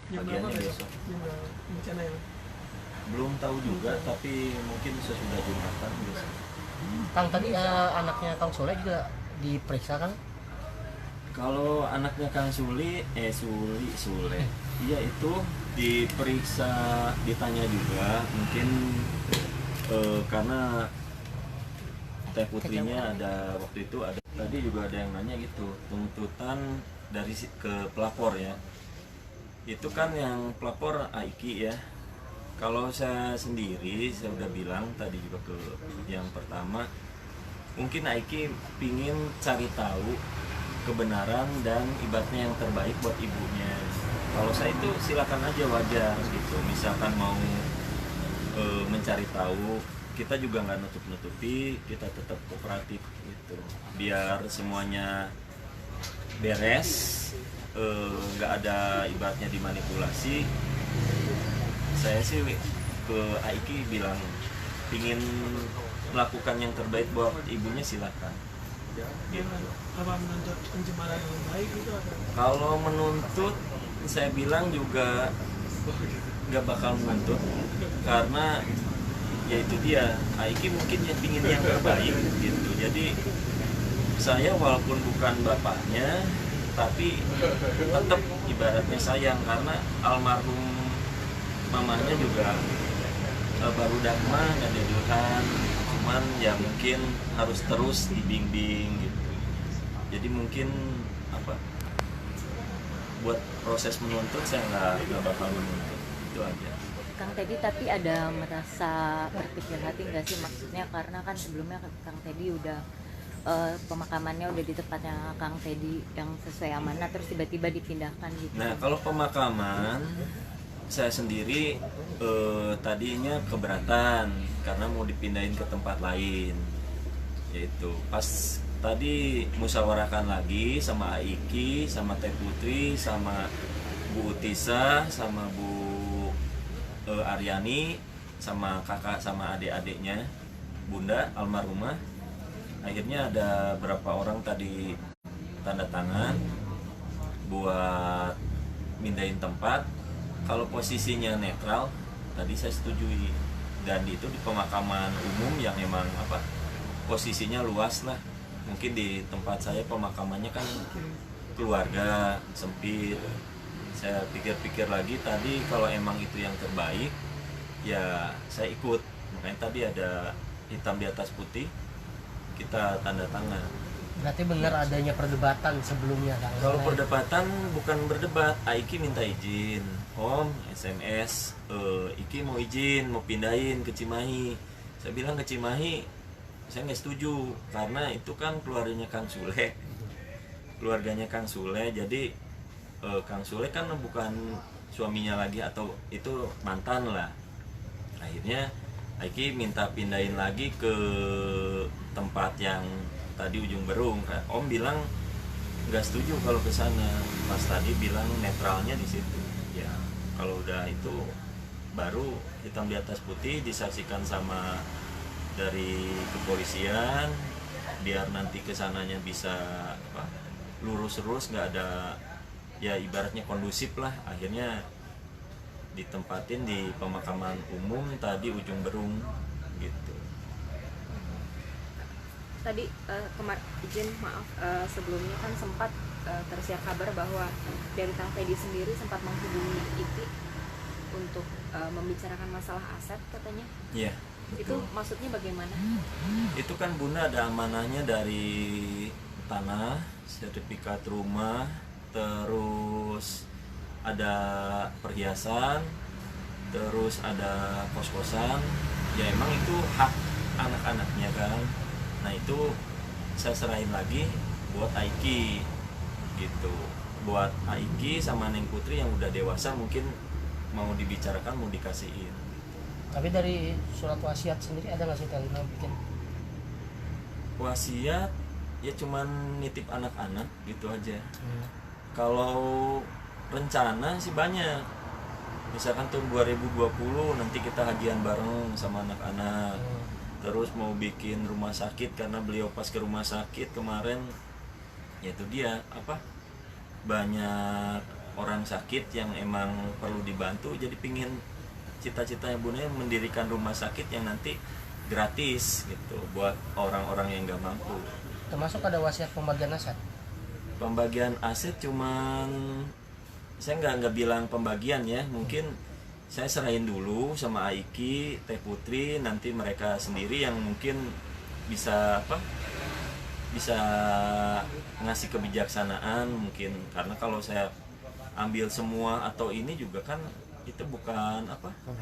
Jam berapa pagiannya besok? besok. Bencana ya? Belum tahu juga, tapi mungkin sesudah Jumatan biasa. Kang tadi anaknya Kang Soleh juga diperiksa Kang? Kalau anaknya Kang Sule, iya itu diperiksa, ditanya juga, mungkin karena Teh Putrinya ada waktu itu ada, tadi juga ada yang nanya gitu, tuntutan dari ke pelapor ya. Itu kan yang pelapor Aiki ya. Kalau saya sendiri, saya udah bilang tadi juga ke yang pertama, mungkin Aiki pingin cari tahu kebenaran dan ibaratnya yang terbaik buat ibunya. Kalau saya itu silakan aja, wajar gitu. Misalkan mau mencari tahu, kita juga nggak nutup-nutupi, kita tetap kooperatif gitu. Biar semuanya beres, nggak ada ibaratnya dimanipulasi. Saya sih ke Aiki bilang pingin melakukan yang terbaik buat ibunya, silakan. Gitu. Apa menuntut pencemaran yang baik itu atau? Kalau menuntut, saya bilang juga nggak bakal menuntut, karena ya itu dia, Aiki mungkin yang pingin yang terbaik gitu. Jadi saya walaupun bukan bapaknya, tapi tetap ibaratnya sayang, karena almarhum mamanya juga baru dharma nggak deduhan, cuman ya mungkin harus terus dibimbing gitu. Jadi mungkin apa, buat proses menuntut saya nggak bakal menuntut, itu aja. Kang Teddy tapi ada merasa berpikir hati nggak sih, maksudnya karena kan sebelumnya Kang Teddy udah pemakamannya udah di tempatnya Kang Teddy yang sesuai amanah, terus tiba-tiba dipindahkan gitu. Nah kalau pemakaman saya sendiri tadinya keberatan karena mau dipindahin ke tempat lain, yaitu pas tadi musyawarahkan lagi sama Aiki, sama Teh Putri, sama Bu Utisa, sama Bu Aryani, sama kakak sama adik-adiknya Bunda almarhumah. Akhirnya ada berapa orang tadi tanda tangan buat mindahin tempat. Kalau posisinya netral, tadi saya setujui, dan itu di pemakaman umum yang emang apa, posisinya luas lah. Mungkin di tempat saya pemakamannya kan keluarga sempit. Saya pikir-pikir lagi tadi, kalau emang itu yang terbaik ya saya ikut. Makanya tadi ada hitam di atas putih, kita tanda tangan. Berarti benar adanya perdebatan sebelumnya Kang? Kalau perdebatan bukan berdebat, Aiki minta izin, Om SMS, Iki mau izin, mau pindahin ke Cimahi. Saya bilang ke Cimahi, saya nggak setuju, karena itu kan keluarganya Kang Sule, jadi Kang Sule kan bukan suaminya lagi, atau itu mantan lah. Akhirnya Aiki minta pindahin lagi ke tempat yang tadi Ujung Berung. Om bilang nggak setuju kalau ke sana, pas tadi bilang netralnya di situ. Ya kalau udah itu baru hitam di atas putih disaksikan sama dari kepolisian, biar nanti kesananya bisa apa, lurus-lurus, nggak ada ya ibaratnya kondusif lah. Akhirnya ditempatin di pemakaman umum tadi Ujung Berung gitu. Tadi izin maaf, sebelumnya kan sempat tersiar kabar bahwa dari Kang Teddy sendiri sempat menghubungi Iki untuk membicarakan masalah aset katanya. Iya, Itu betul. maksudnya bagaimana? Itu kan Bunda ada amanahnya dari tanah, sertifikat rumah, terus ada perhiasan, terus ada kos-kosan. Ya emang itu hak anak-anaknya kan. Nah itu saya serahin lagi buat Aiki gitu, buat Aiki sama Neng Putri yang udah dewasa, mungkin mau dibicarakan, mau dikasihin. Tapi dari surat wasiat sendiri ada nggak sih Kang bikin? Wasiat ya cuman nitip anak-anak gitu aja. Kalau rencana sih banyak, misalkan tahun 2020 nanti kita hajian bareng sama anak-anak. Terus mau bikin rumah sakit, karena beliau pas ke rumah sakit kemarin, ya itu dia apa, banyak orang sakit yang emang perlu dibantu, jadi pingin cita-citanya Bunda mendirikan rumah sakit yang nanti gratis gitu buat orang-orang yang nggak mampu. Termasuk ada wasiat pembagian aset. Pembagian aset cuman saya nggak bilang pembagian ya, mungkin saya serahin dulu sama Aiki, Teh Putri, nanti mereka sendiri yang mungkin bisa bisa ngasih kebijaksanaan mungkin, karena kalau saya ambil semua atau ini juga kan itu bukan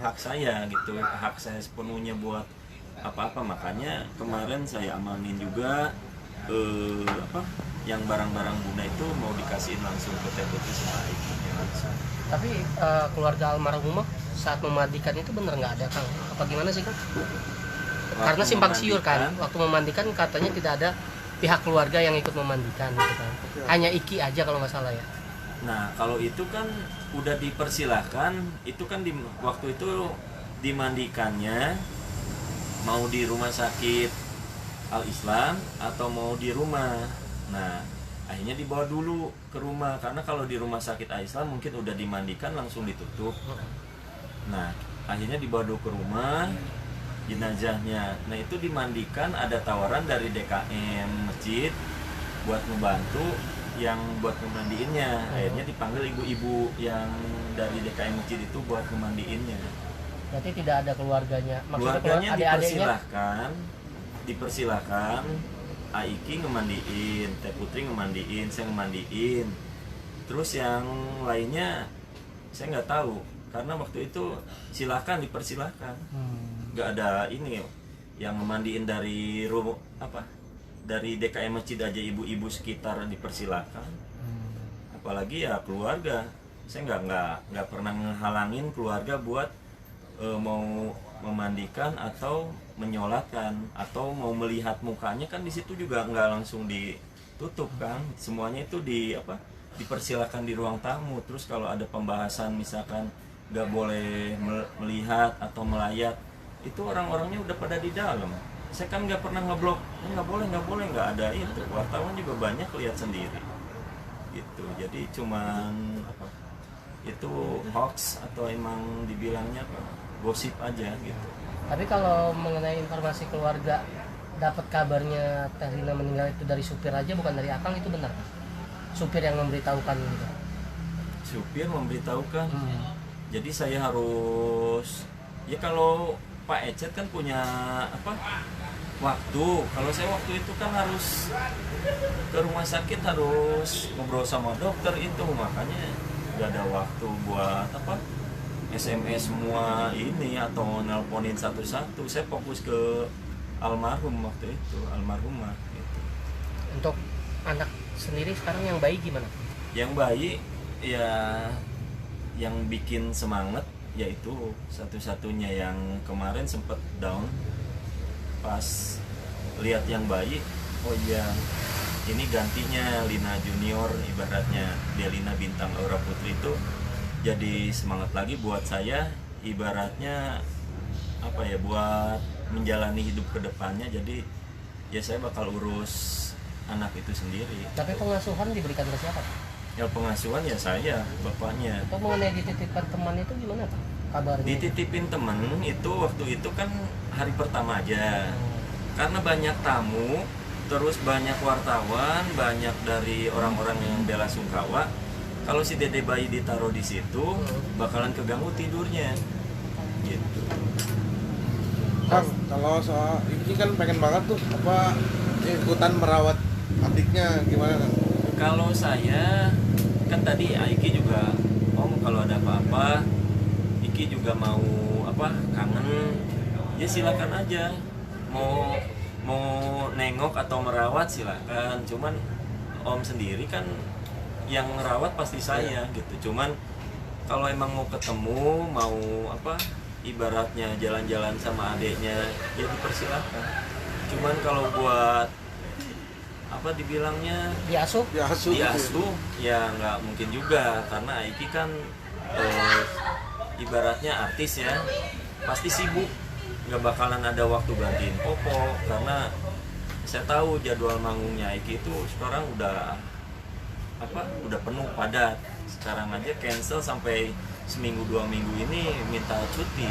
hak saya gitu, hak saya sepenuhnya buat apa-apa. Makanya kemarin saya amanin juga yang barang-barang Bunda itu mau dikasihin langsung ke Teh Putri sama Aiki langsung. Tapi keluarga almarhumah saat memandikan itu benar nggak ada Kang? Apa gimana sih Kang? Karena simpang siur kan, waktu memandikan katanya tidak ada pihak keluarga yang ikut memandikan gitu kan. Hanya Iki aja kalau nggak salah ya. Nah kalau itu kan udah dipersilahkan, itu kan waktu itu dimandikannya mau di rumah sakit Al Islam atau mau di rumah. Nah akhirnya dibawa dulu ke rumah, karena kalau di rumah sakit Al Islam mungkin udah dimandikan langsung ditutup. Nah akhirnya dibawa dulu ke rumah jenazahnya. Nah itu dimandikan, ada tawaran dari DKM masjid buat membantu yang buat memandiinnya. Akhirnya dipanggil ibu-ibu yang dari DKM masjid itu buat memandiinnya. Berarti tidak ada keluarganya. Maksudnya Keluarganya adik-adiknya dipersilahkan. Aiki ngemandiin, Teh Putri ngemandiin, saya ngemandiin. Terus yang lainnya saya nggak tahu, karena waktu itu dipersilahkan. Nggak ada ini yang ngemandiin dari dari DKM masjid aja, ibu-ibu sekitar dipersilahkan. Apalagi ya keluarga, saya nggak pernah ngehalangin keluarga buat mau memandikan atau menyolatkan atau mau melihat mukanya, kan di situ juga nggak langsung ditutup kan, semuanya itu dipersilakan di ruang tamu. Terus kalau ada pembahasan misalkan nggak boleh melihat atau melayat, itu orang-orangnya udah pada di dalam. Saya kan nggak pernah ngeblok, nggak boleh, nggak ada itu. Wartawan juga banyak lihat sendiri gitu. Jadi cuman itu hoax atau emang dibilangnya gosip aja gitu. Tapi kalau mengenai informasi keluarga dapat kabarnya Teh Lina meninggal itu dari supir aja, bukan dari Akang, itu benar? Supir yang memberitahukan gitu? Supir memberitahukan. Jadi saya harus, ya kalau Pak Ecet kan punya waktu. Kalau saya waktu itu kan harus ke rumah sakit, harus ngobrol sama dokter itu, makanya gak ada waktu buat SMS semua ini atau nelponin satu-satu. Saya fokus ke almarhum waktu itu, almarhumah gitu. Untuk anak sendiri sekarang yang bayi gimana? Yang bayi ya yang bikin semangat yaitu satu-satunya yang kemarin sempet down pas lihat yang bayi. Oh iya, ini gantinya Lina Junior, ibaratnya dia Lina Bintang Aura Putri itu jadi semangat lagi buat saya, ibaratnya buat menjalani hidup ke depannya. Jadi ya saya bakal urus anak itu sendiri. Tapi pengasuhan diberikan ke siapa? Ya pengasuhan ya saya, bapaknya. Itu mengenai dititipkan teman itu gimana Pak kabarnya? Dititipin temen itu waktu itu kan hari pertama aja, karena banyak tamu, terus banyak wartawan, banyak dari orang-orang yang bela sungkawa. Kalau si dede bayi ditaruh di situ bakalan keganggu tidurnya gitu. Kang, kalau soal ini kan pengen banget tuh ikutan merawat adiknya, gimana Kang? Kalau saya kan tadi Aiki juga kalau ada apa-apa, Iki juga mau kangen, ya silakan aja, mau nengok atau merawat silakan. Cuman Om sendiri kan yang merawat pasti saya gitu. Cuman kalau emang mau ketemu, mau ibaratnya jalan-jalan sama adeknya ya dipersilakan. Cuman kalau buat dibilangnya Diasuh ya nggak mungkin juga, karena Aiki kan ibaratnya artis ya, pasti sibuk, nggak bakalan ada waktu gantiin Popo, karena saya tahu jadwal manggungnya Aiki itu sekarang udah penuh padat sekarang aja cancel sampai seminggu 2 minggu ini minta cuti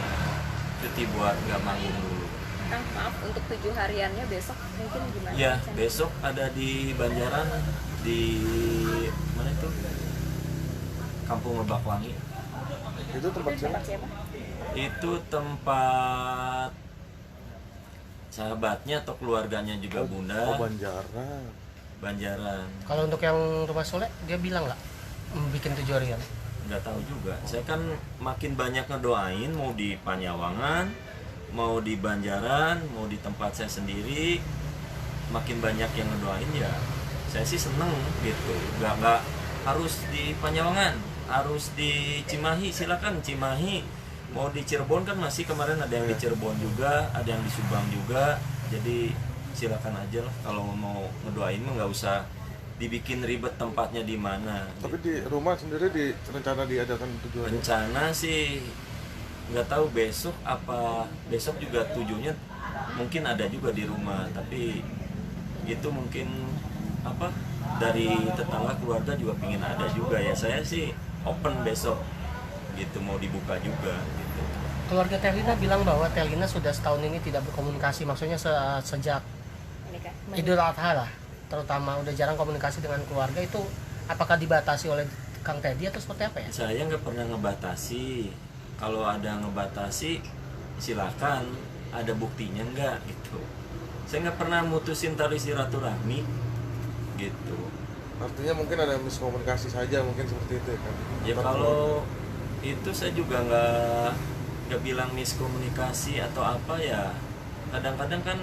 buat nggak manggung dulu. Kang, maaf, untuk 7 hariannya besok mungkin gimana? Ya, rencananya? besok ada di Banjaran, di mana itu? Kampung Lebak Wangi. Itu tempat Itu tempat siapa? Itu tempat sahabatnya atau keluarganya juga Bunda. Banjaran. Banjaran. Kalau untuk yang rumah Soleh, dia bilang nggak bikin 7 harian? Nggak tahu juga. Saya kan makin banyak ngedoain, mau di Panyawangan, mau di Banjaran, mau di tempat saya sendiri, makin banyak yang ngedoain ya. Saya sih seneng gitu. Nggak harus di Panyawangan, harus di Cimahi, silakan Cimahi. Mau di Cirebon kan masih kemarin ada yang di Cirebon juga, ada yang di Subang juga. Jadi silakan aja lah kalau mau ngedoain mah nggak usah dibikin ribet tempatnya di mana. Tapi di rumah sendiri rencana diadakan 7 hari. Rencana sih nggak tahu besok juga 7-nya mungkin ada juga di rumah, tapi itu mungkin apa dari tetangga keluarga juga pingin ada juga ya. Saya sih open besok gitu, mau dibuka juga gitu. Keluarga Telina bilang bahwa Telina sudah setahun ini tidak berkomunikasi, maksudnya sejak Menikah. Idul Adha lah, terutama udah jarang komunikasi dengan keluarga. Itu apakah dibatasi oleh Kang Teddy atau seperti apa ya? Saya nggak pernah ngebatasi. Kalau ada ngebatasi silakan, ada buktinya nggak gitu. Saya nggak pernah mutusin tali silaturahmi gitu. Artinya mungkin ada miskomunikasi saja, mungkin seperti itu ya kan. Ya kalau itu saya juga nggak bilang miskomunikasi atau apa ya. Kadang-kadang kan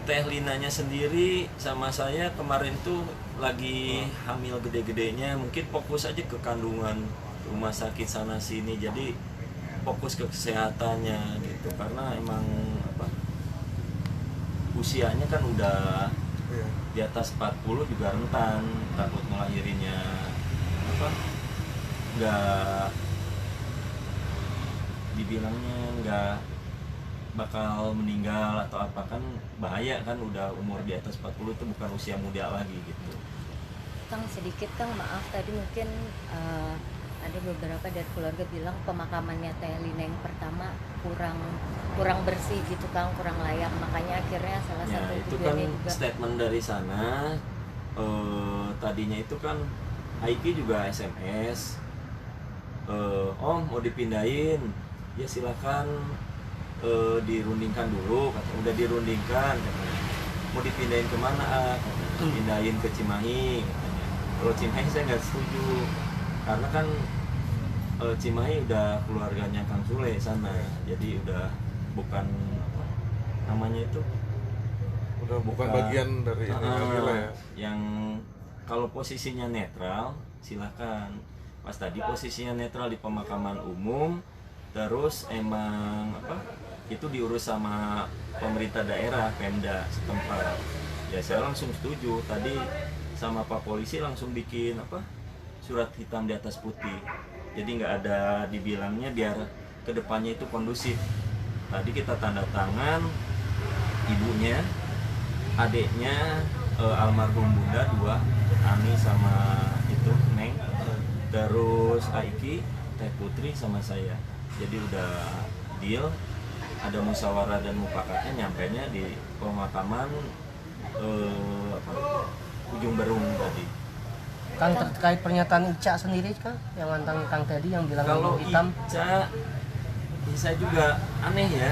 Teh Linanya sendiri sama saya kemarin tuh lagi hamil gede-gedenya, mungkin fokus aja ke kandungan, rumah sakit sana sini, jadi fokus ke kesehatannya gitu. Karena emang apa, usianya kan udah Iya. di atas 40 juga rentan, takut melahirinya apa, nggak dibilangnya nggak bakal meninggal atau apa, kan bahaya kan, udah umur di atas 40 itu bukan usia muda lagi gitu. Kang, sedikit Kang, maaf tadi mungkin ada beberapa dari keluarga bilang pemakamannya Teh Lina yang pertama kurang bersih gitu Kang, kurang layak, makanya akhirnya salah Ya satu itu kan tujuannya juga statement dari sana. Tadinya itu kan Aiki juga SMS, Om mau dipindahin, ya silakan, dirundingkan dulu, katanya. Udah dirundingkan katanya. Mau dipindahin kemana? Pindahin ke Cimahi katanya. Kalau Cimahi saya nggak setuju, karena kan Cimahi udah keluarganya Kang Sule sana, jadi udah bukan apa namanya itu, Udah bukan bagian dari ini lagi lah ya. yang kalau posisinya netral silakan. Pas tadi posisinya netral di pemakaman umum, terus emang apa itu diurus sama pemerintah daerah, Pemda setempat, ya saya langsung setuju. Tadi sama Pak Polisi langsung bikin apa, surat hitam di atas putih, jadi nggak ada dibilangnya, biar kedepannya itu kondusif. Tadi kita tanda tangan, ibunya, adiknya, almarhum Bunda 2, Ani sama itu Neng, terus Aiki, Teh Putri sama saya. Jadi udah deal, ada musyawarah dan mufakatnya, nyampainya di pemakaman apa, Ujung Berung tadi. Kang, terkait pernyataan Ica sendiri Kang, yang tentang Kang Teddy yang bilang Kalau ilmu hitam, Ica, ya saya juga aneh ya.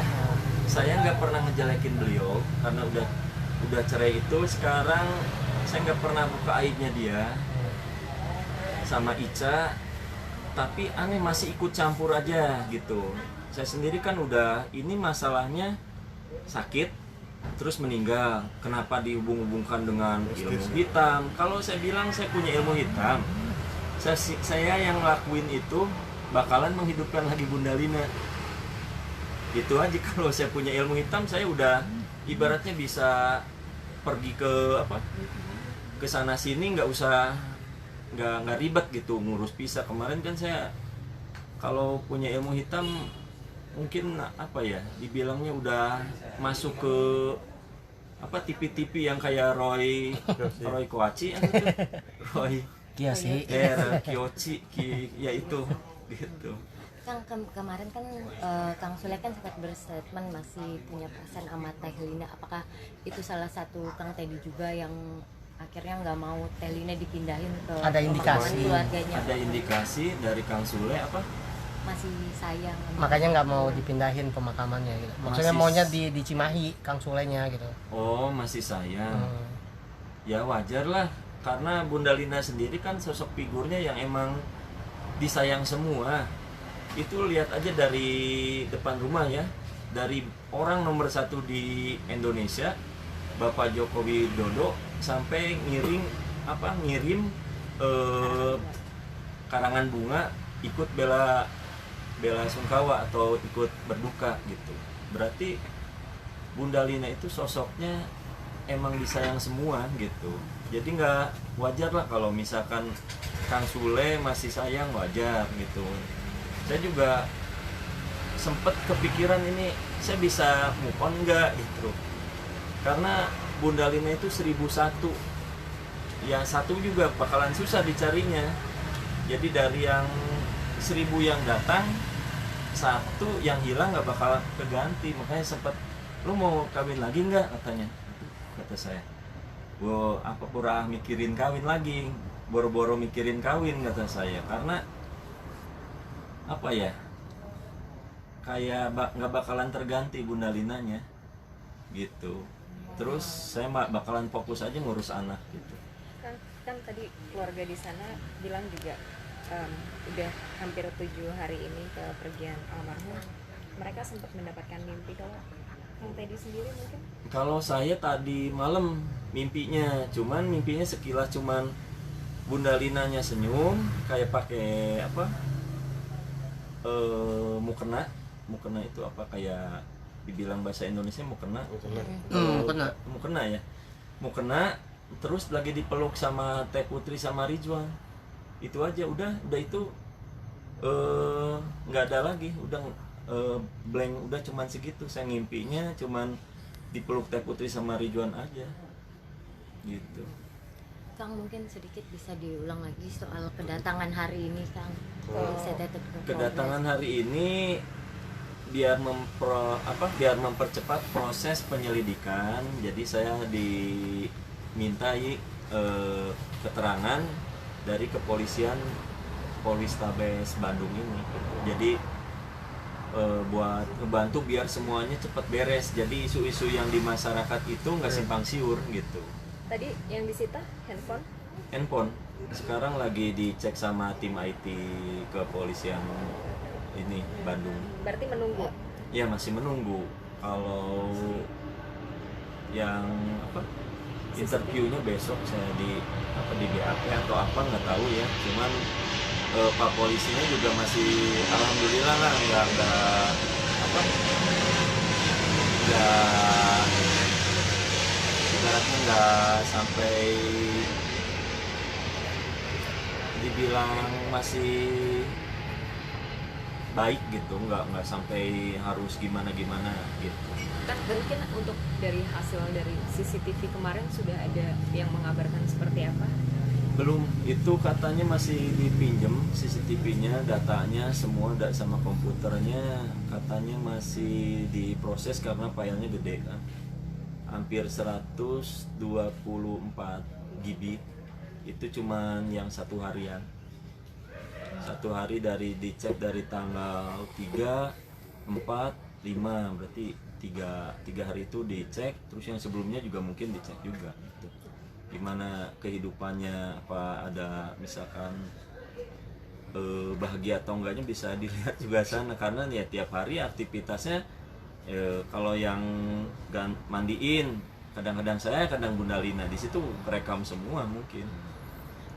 Saya nggak pernah ngejelekin beliau karena udah cerai itu. Sekarang saya nggak pernah buka aibnya dia sama Ica, tapi aneh masih ikut campur aja gitu. Saya sendiri kan udah, ini masalahnya sakit terus meninggal, kenapa dihubung-hubungkan dengan ilmu hitam? Kalau saya bilang saya punya ilmu hitam, saya yang ngelakuin itu bakalan menghidupkan lagi Bunda Lina. Itu aja. Kalau saya punya ilmu hitam, saya udah ibaratnya bisa pergi ke apa, ke sana sini, nggak ribet gitu ngurus visa. Kemarin kan saya kalau punya ilmu hitam mungkin apa ya, dibilangnya udah masuk ke apa, TV-TV yang kayak Roy Koachi, Roy Kiyoshi. daerah Kyochi ya itu gitu. Kang, kemarin kan Kang Sule kan sempat berstatement masih punya perasaan sama Teh Lina. Apakah itu salah satu Kang Teddy juga yang akhirnya nggak mau Teh Lina dipindahin ke Ada pemakaman indikasi. keluarganya? Ada indikasi dari Kang Sule apa? Masih sayang. Makanya nggak mau dipindahin pemakamannya gitu. Maksudnya Masih- maunya di Cimahi Kang Sulenya gitu. Oh, masih sayang. Hmm. Ya wajar lah, karena Bunda Lina sendiri kan sosok figurnya yang emang disayang semua. Itu lihat aja dari depan rumah ya, dari orang nomor 1 di Indonesia, Bapak Joko Widodo, sampai ngirim karangan bunga ikut bela sungkawa atau ikut berduka gitu. Berarti Bunda Lina itu sosoknya emang disayang semua gitu. Jadi nggak wajar lah kalau misalkan Kang Sule masih sayang, wajar gitu. Saya juga sempet kepikiran ini saya bisa move on nggak gitu, karena Bunda Lina itu 1001 ya, satu juga bakalan susah dicarinya. Jadi dari yang 1000 yang datang, satu yang hilang nggak bakal keganti. Makanya sempet, lu mau kawin lagi nggak katanya. Kata saya, wow, apa pura mikirin kawin lagi, boro-boro mikirin kawin kata saya, karena apa ya, kayak nggak bakalan terganti Bunda Linanya gitu. Terus saya bakalan fokus aja ngurus anak gitu. Kan tadi keluarga di sana bilang juga udah hampir 7 hari ini kepergian almarhum, mereka sempat mendapatkan mimpi. Kalau Kang Teddy sendiri mungkin? Kalau saya tadi malam mimpinya sekilas, cuman Bunda Linanya senyum kayak pakai apa, mukena itu apa, kayak dibilang bahasa Indonesia mukena ya, mukena, terus lagi dipeluk sama Teh Putri sama Ridwan. Itu aja, udah itu nggak ada lagi, udah blank, udah cuman segitu. Saya ngimpinya cuman dipeluk Teh Putri sama Ridwan aja gitu. Kang, mungkin sedikit bisa diulang lagi soal kedatangan hari ini, Kang. Kedatangan hari ini biar mempercepat proses penyelidikan. Jadi saya dimintai keterangan dari kepolisian Polrestabes Bandung ini. Jadi buat ngebantu biar semuanya cepat beres. Jadi isu-isu yang di masyarakat itu nggak simpang siur gitu. Tadi yang disita handphone Sekarang lagi dicek sama tim IT kepolisian ini Bandung. berarti menunggu. Ya masih menunggu. Kalau yang interviewnya besok saya di BAP atau apa nggak tahu ya. Cuman Pak polisinya juga masih alhamdulillah lah nggak ibaratnya nggak sampai dibilang masih baik gitu, nggak sampai harus gimana gitu. Kan mungkin untuk dari hasil dari CCTV kemarin sudah ada yang mengabarkan seperti apa? Belum, itu katanya masih dipinjem CCTV-nya, datanya semua sama komputernya, katanya masih diproses karena filenya gede kan, hampir 124 GB. Itu cuman yang 1 harian, 1 hari dari dicek dari tanggal 3, 4, 5, berarti 3 hari itu dicek. Terus yang sebelumnya juga mungkin dicek juga gitu. Gimana kehidupannya, apa ada misalkan bahagia atau enggaknya bisa dilihat juga sana, karena ya tiap hari aktivitasnya kalau yang mandiin kadang-kadang saya, kadang Bunda Lina, di situ rekam semua mungkin.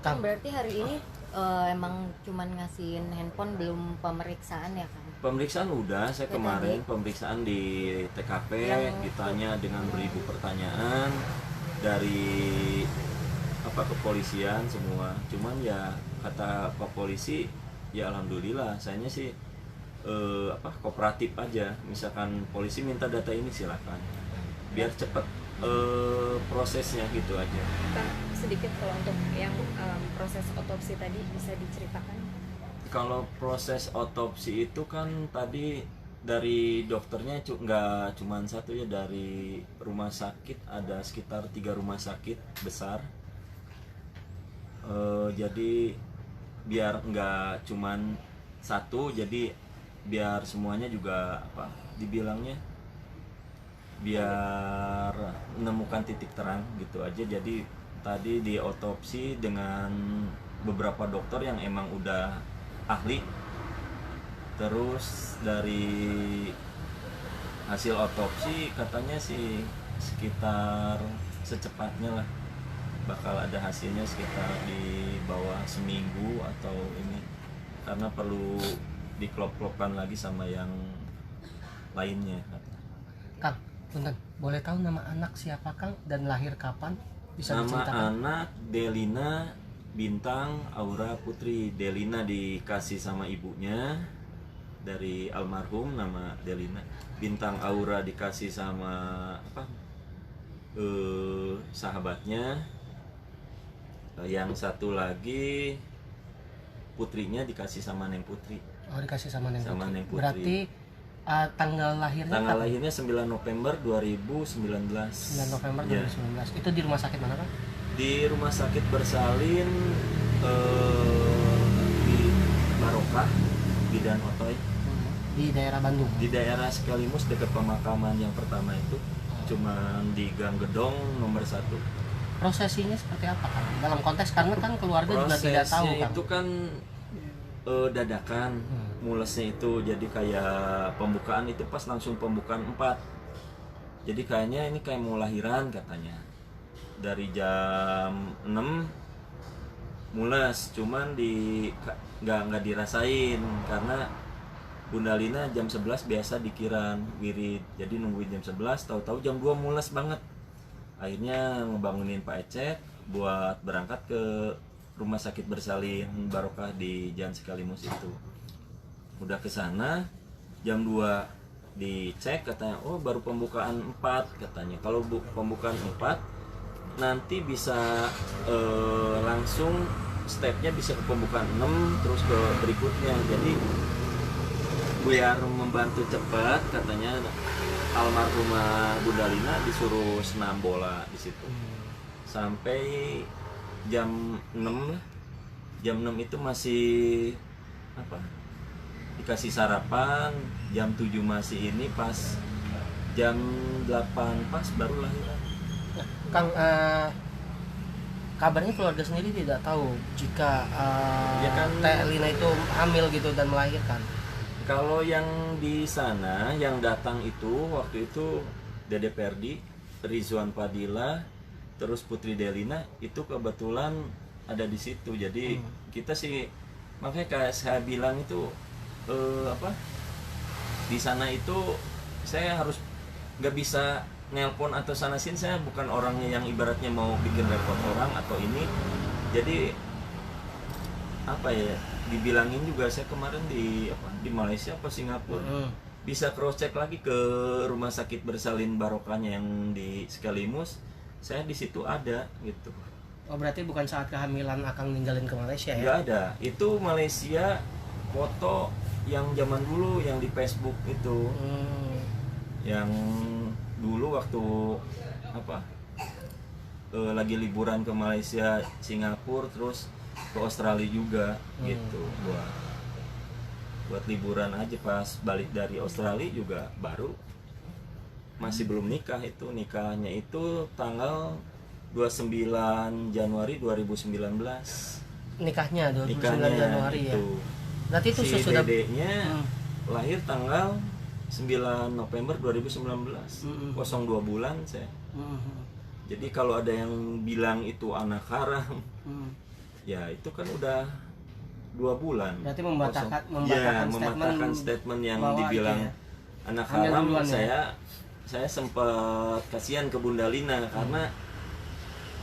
Kang, berarti hari ini emang cuman ngasihin handphone, belum pemeriksaan ya, Kang? Pemeriksaan udah, saya kemarin pemeriksaan di TKP, ditanya dengan beribu pertanyaan dari kepolisian semua. Cuman ya kata Pak polisi, ya alhamdulillah sayanya sih kooperatif aja. Misalkan polisi minta data ini silakan, biar cepet prosesnya gitu aja. Kang, sedikit kalau untuk yang proses otopsi tadi bisa diceritakan? Kalau proses otopsi itu kan tadi dari dokternya nggak cuma satu ya, dari rumah sakit ada sekitar 3 rumah sakit besar. Jadi biar nggak cuman satu, jadi biar semuanya juga apa dibilangnya, biar menemukan titik terang gitu aja. Jadi tadi diotopsi dengan beberapa dokter yang emang udah ahli. Terus dari hasil otopsi katanya sih sekitar secepatnya lah bakal ada hasilnya, sekitar di bawah seminggu atau ini, karena perlu diklop-klopkan lagi sama yang lainnya. Kang, punten, boleh tahu nama anak siapa Kang dan lahir kapan? Bisa Nama diceritakan? anak Delina Bintang Aura Putri. Delina dikasih sama ibunya dari almarhum, nama Delina. Bintang Aura dikasih sama apa? Sahabatnya. Yang satu lagi putrinya dikasih sama Neng Putri. Oh, dikasih sama Neng Sama Putri. Neng Putri. Berarti tanggal lahirnya Tanggal kapan? lahirnya 9 November 2019. 9 November Ya. 2019. Itu di rumah sakit mana Kang? Di Rumah Sakit Bersalin di Barokah, Bidan Otoy, Di daerah Bandung. di daerah Sekalimus dekat pemakaman yang pertama itu, cuman di Gang Gedong nomor 1. Prosesinya seperti apa Kang? Dalam konteks karena kan keluarga juga tidak tahu Prosesnya Kang. itu kan dadakan, mulesnya itu, jadi kayak pembukaan itu pas langsung pembukaan 4. Jadi kayaknya ini kayak mau lahiran katanya. Dari jam 6 mules, cuman nggak dirasain karena Bunda Lina jam 11 biasa dikiran wirid, jadi nungguin jam 11, tahu-tahu jam 2 mules banget. Akhirnya ngebangunin Pak Ecek buat berangkat ke Rumah Sakit Bersalin Barokah di Jalan Sekalimus itu. Udah ke sana jam 2 dicek, katanya oh baru pembukaan 4 katanya. Kalau pembukaan 4 nanti bisa langsung stepnya bisa ke pembukaan 6 terus ke berikutnya. Jadi biar membantu cepat katanya almarhumah Bunda Lina disuruh senam bola di situ sampai jam 6 lah. Jam 6 itu masih apa, dikasih sarapan, jam 7 masih ini, pas jam 8 pas baru lahiran. Kang, kabarnya keluarga sendiri tidak tahu jika Ya kan. Teh Lina itu hamil gitu dan melahirkan. Kalau yang di sana yang datang itu waktu itu Dede Perdi, Rizwan Padilla, terus Putri Delina itu kebetulan ada di situ. Jadi kita sih makanya kayak saya bilang itu apa, di sana itu saya harus nggak bisa nelpon atau sana sini. Saya bukan orangnya yang ibaratnya mau bikin repot orang atau ini. Jadi apa ya, dibilangin juga saya kemarin di Malaysia apa Singapura bisa cross check lagi ke Rumah Sakit Bersalin Barokahnya yang di Sekalimus, saya di situ ada gitu. Oh, berarti bukan saat kehamilan akan ninggalin ke Malaysia ya? Nggak ada, itu Malaysia foto yang zaman dulu yang di Facebook itu, yang dulu waktu apa lagi liburan ke Malaysia, Singapura, terus ke Australia juga gitu, buat liburan aja. Pas balik dari Australia juga baru masih belum nikah. Itu nikahnya itu tanggal 29 Januari 2019. Nikahnya 29 Nikahnya Januari ya. itu. Berarti itu Si sesudah dedeknya lahir tanggal 9 November 2019. 02 bulan saya. Jadi kalau ada yang bilang itu anak haram, ya itu kan udah 2 bulan. Berarti mematahkan statement yang bahwa dibilang itu ya, anak hamil haram. duluan ya. Saya sempat kasihan ke Bunda Lina karena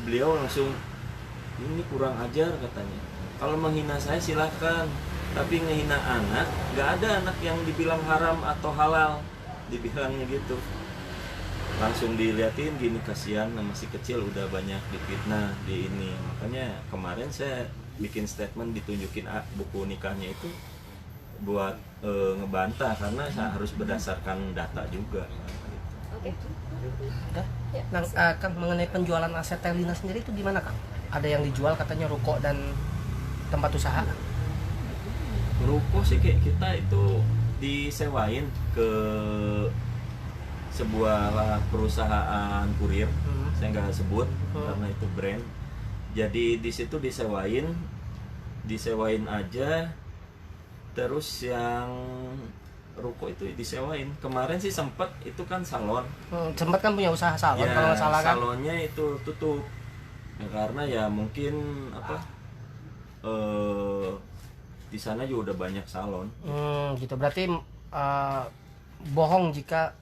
beliau langsung ini kurang ajar katanya. Kalau menghina saya silakan, tapi ngehina anak, nggak ada anak yang dibilang haram atau halal, dibilangnya gitu. langsung diliatin gini, kasihan masih kecil udah banyak difitnah di ini. Makanya kemarin saya bikin statement, ditunjukin buku nikahnya itu buat ngebantah, karena saya harus berdasarkan data juga. Oke. Udah. Nah, Kang, mengenai penjualan aset Telina sendiri itu gimana, Kang? Ada yang dijual katanya ruko dan tempat usaha. Ruko sih kayak kita itu disewain ke sebuah perusahaan kurir, saya nggak sebut karena itu brand. Jadi di situ disewain aja. Terus yang ruko itu disewain. Kemarin sih sempet itu kan salon. Sempat kan punya usaha salon Ya, kalau nggak salah kan. salonnya itu tutup. Ya, karena ya mungkin di sana juga udah banyak salon. Gitu. Berarti bohong jika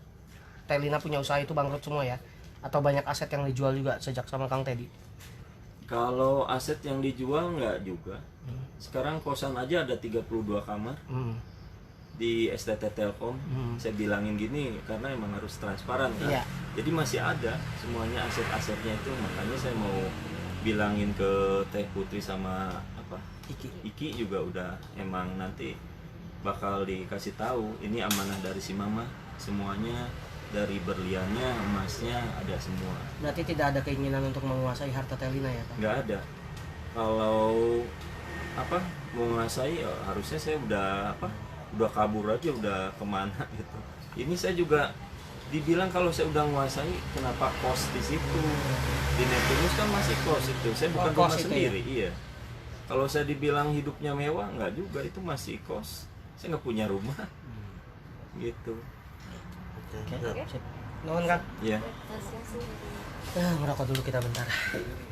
Telina punya usaha itu bangkrut semua ya? Atau banyak aset yang dijual juga sejak sama Kang Teddy? Kalau aset yang dijual nggak juga. Sekarang kosan aja ada 32 kamar di STT Telkom. Saya bilangin gini karena emang harus transparan kan. Iya. Jadi masih ada semuanya aset-asetnya itu. Makanya saya mau bilangin ke Teh Putri sama Iki juga udah emang nanti bakal dikasih tahu ini amanah dari si Mama, semuanya dari berliannya, emasnya ada semua. Berarti tidak ada keinginan untuk menguasai harta Telina ya, Kang? Nggak ada. Kalau menguasai ya harusnya saya udah kabur aja, udah kemana gitu. Ini saya juga dibilang kalau saya udah menguasai kenapa kos di situ. Di Neptunus kan masih kos itu. Saya bukan rumah sendiri, iya. Kalau saya dibilang hidupnya mewah, nggak juga, itu masih kos. Saya nggak punya rumah, gitu. Oke. Nuhun, Kang. Iya. Ngerokok dulu kita bentar.